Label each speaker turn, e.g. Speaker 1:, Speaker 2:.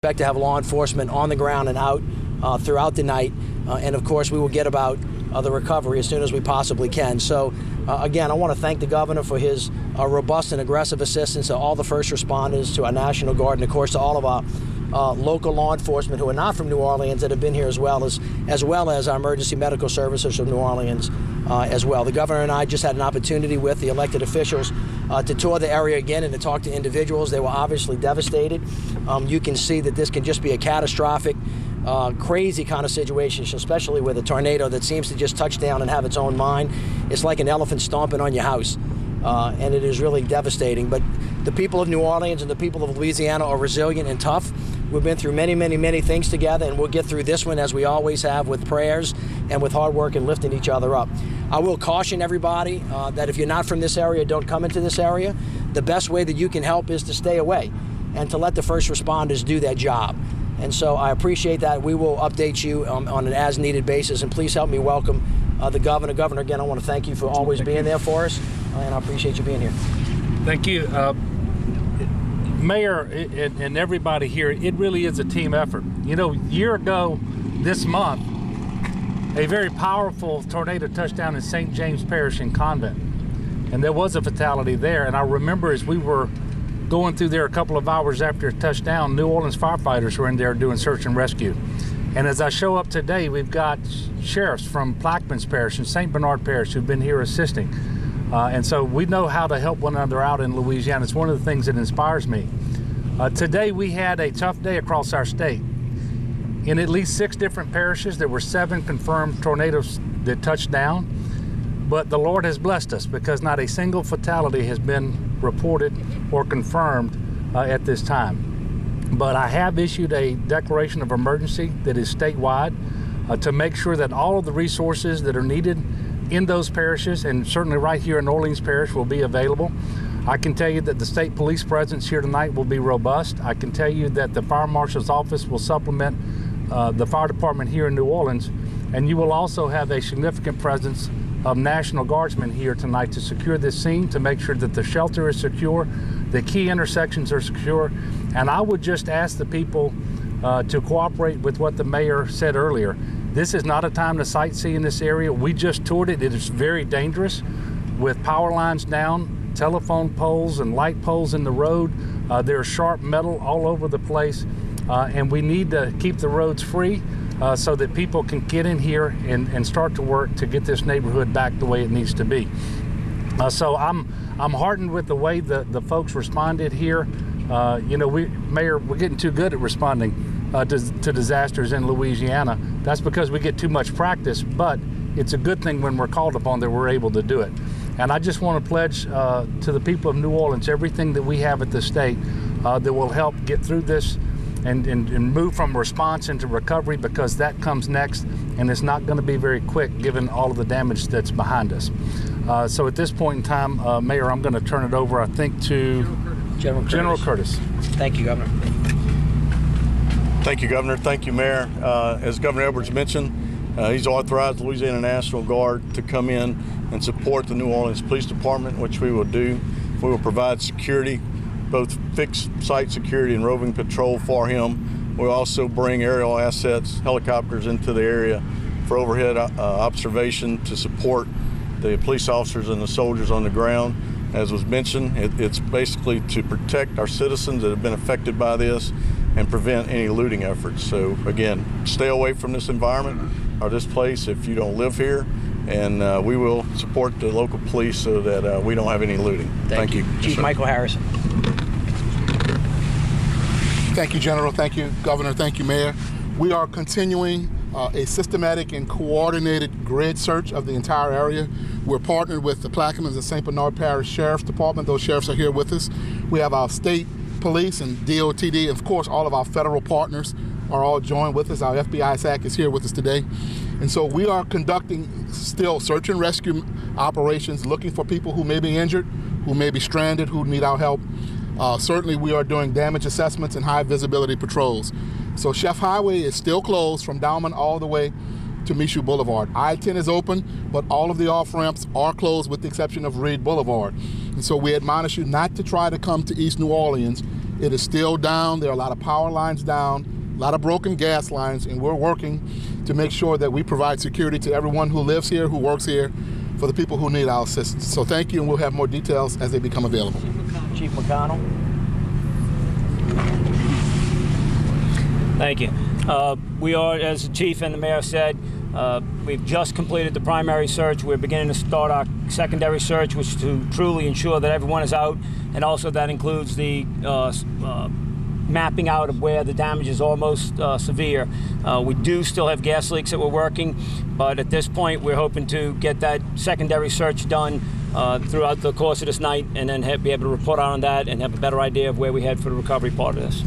Speaker 1: expect to have law enforcement on the ground and out throughout the night. And of course, we will get about the recovery as soon as we possibly can. So again, I want to thank the governor for his robust and aggressive assistance to all the first responders, to our National Guard, and of course to all of our local law enforcement who are not from New Orleans that have been here, as well as our emergency medical services from New Orleans as well. The governor and I just had an opportunity with the elected officials to tour the area again and to talk to individuals. They were obviously devastated. You can see that this can just be a catastrophic, crazy kind of situation, especially with a tornado that seems to just touch down and have its own mind. It's like an elephant stomping on your house, and it is really devastating. But the people of New Orleans and the people of Louisiana are resilient and tough. We've been through many, many, many things together, and we'll get through this one as we always have, with prayers and with hard work and lifting each other up. I will caution everybody that if you're not from this area, don't come into this area. The best way that you can help is to stay away and to let the first responders do their job. And so I appreciate that. We will update you on an as-needed basis, and please help me welcome the governor. Governor, again, I want to thank you for always being there for us, and I appreciate you being here.
Speaker 2: Thank you. Mayor and everybody here, it really is a team effort. You know, a year ago this month, a very powerful tornado touched down in St. James Parish in Convent, and there was a fatality there. And I remember as we were going through there a couple of hours after it touched down, New Orleans firefighters were in there doing search and rescue. And as I show up today, we've got sheriffs from Plaquemines Parish and St. Bernard Parish who've been here assisting. And so we know how to help one another out in Louisiana. It's one of the things that inspires me. Today we had a tough day across our state. In at least 6 different parishes, there were 7 confirmed tornadoes that touched down. But the Lord has blessed us because not a single fatality has been reported or confirmed at this time. But I have issued a declaration of emergency that is statewide to make sure that all of the resources that are needed in those parishes, and certainly right here in Orleans Parish, will be available. I can tell you that the state police presence here tonight will be robust. I can tell you that the fire marshal's office will supplement the fire department here in New Orleans, and you will also have a significant presence of National Guardsmen here tonight to secure this scene, to make sure that the shelter is secure, the key intersections are secure. And I would just ask the people to cooperate with what the mayor said earlier. This is not a time to sightsee in this area. We just toured it. It is very dangerous with power lines down, telephone poles and light poles in the road. There's sharp metal all over the place, and we need to keep the roads free so that people can get in here and start to work to get this neighborhood back the way it needs to be. So I'm heartened with the way the folks responded here. You know, Mayor, we're getting too good at responding to disasters in Louisiana. That's because we get too much practice, but it's a good thing when we're called upon that we're able to do it. And I just want to pledge to the people of New Orleans everything that we have at the state that will help get through this and move from response into recovery, because that comes next, and it's not going to be very quick given all of the damage that's behind us. So at this point in time, Mayor, I'm going to turn it over, I think, to General Curtis.
Speaker 1: Thank you, Governor.
Speaker 3: Thank you, Governor. Thank you, Mayor. As Governor Edwards mentioned, he's authorized the Louisiana National Guard to come in and support the New Orleans Police Department, which we will do. We will provide security, both fixed site security and roving patrol for him. We'll also bring aerial assets, helicopters into the area for overhead observation to support the police officers and the soldiers on the ground. As was mentioned, it's basically to protect our citizens that have been affected by this and prevent any looting efforts. So again, stay away from this environment or this place if you don't live here, and we will support the local police so that we don't have any looting. Thank you.
Speaker 1: Chief Michael Harrison.
Speaker 4: Thank you, General. Thank you, Governor. Thank you, Mayor. We are continuing a systematic and coordinated grid search of the entire area. We're partnered with the Plaquemines and St. Bernard Parish Sheriff's Department. Those sheriffs are here with us. We have our state police and DOTD, and of course all of our federal partners are all joined with us. Our FBI SAC is here with us today. And so we are conducting still search and rescue operations, looking for people who may be injured, who may be stranded, who need our help. Certainly we are doing damage assessments and high visibility patrols. So Chef Highway is still closed from Dauman all the way to Michoud Boulevard. I-10 is open, but all of the off-ramps are closed with the exception of Reed Boulevard. And so we admonish you not to try to come to East New Orleans It is still down. There are a lot of power lines down, a lot of broken gas lines, and we're working to make sure that we provide security to everyone who lives here, who works here, for the people who need our assistance. So thank you, and we'll have more details as they become available.
Speaker 1: Chief McConnell.
Speaker 5: Thank you. We are, as the chief and the mayor said, we've just completed the primary search. We're beginning to start our secondary search, which is to truly ensure that everyone is out, and also that includes the mapping out of where the damage is almost severe. We do still have gas leaks that we're working, but at this point we're hoping to get that secondary search done throughout the course of this night, and then be able to report out on that and have a better idea of where we head for the recovery part of this.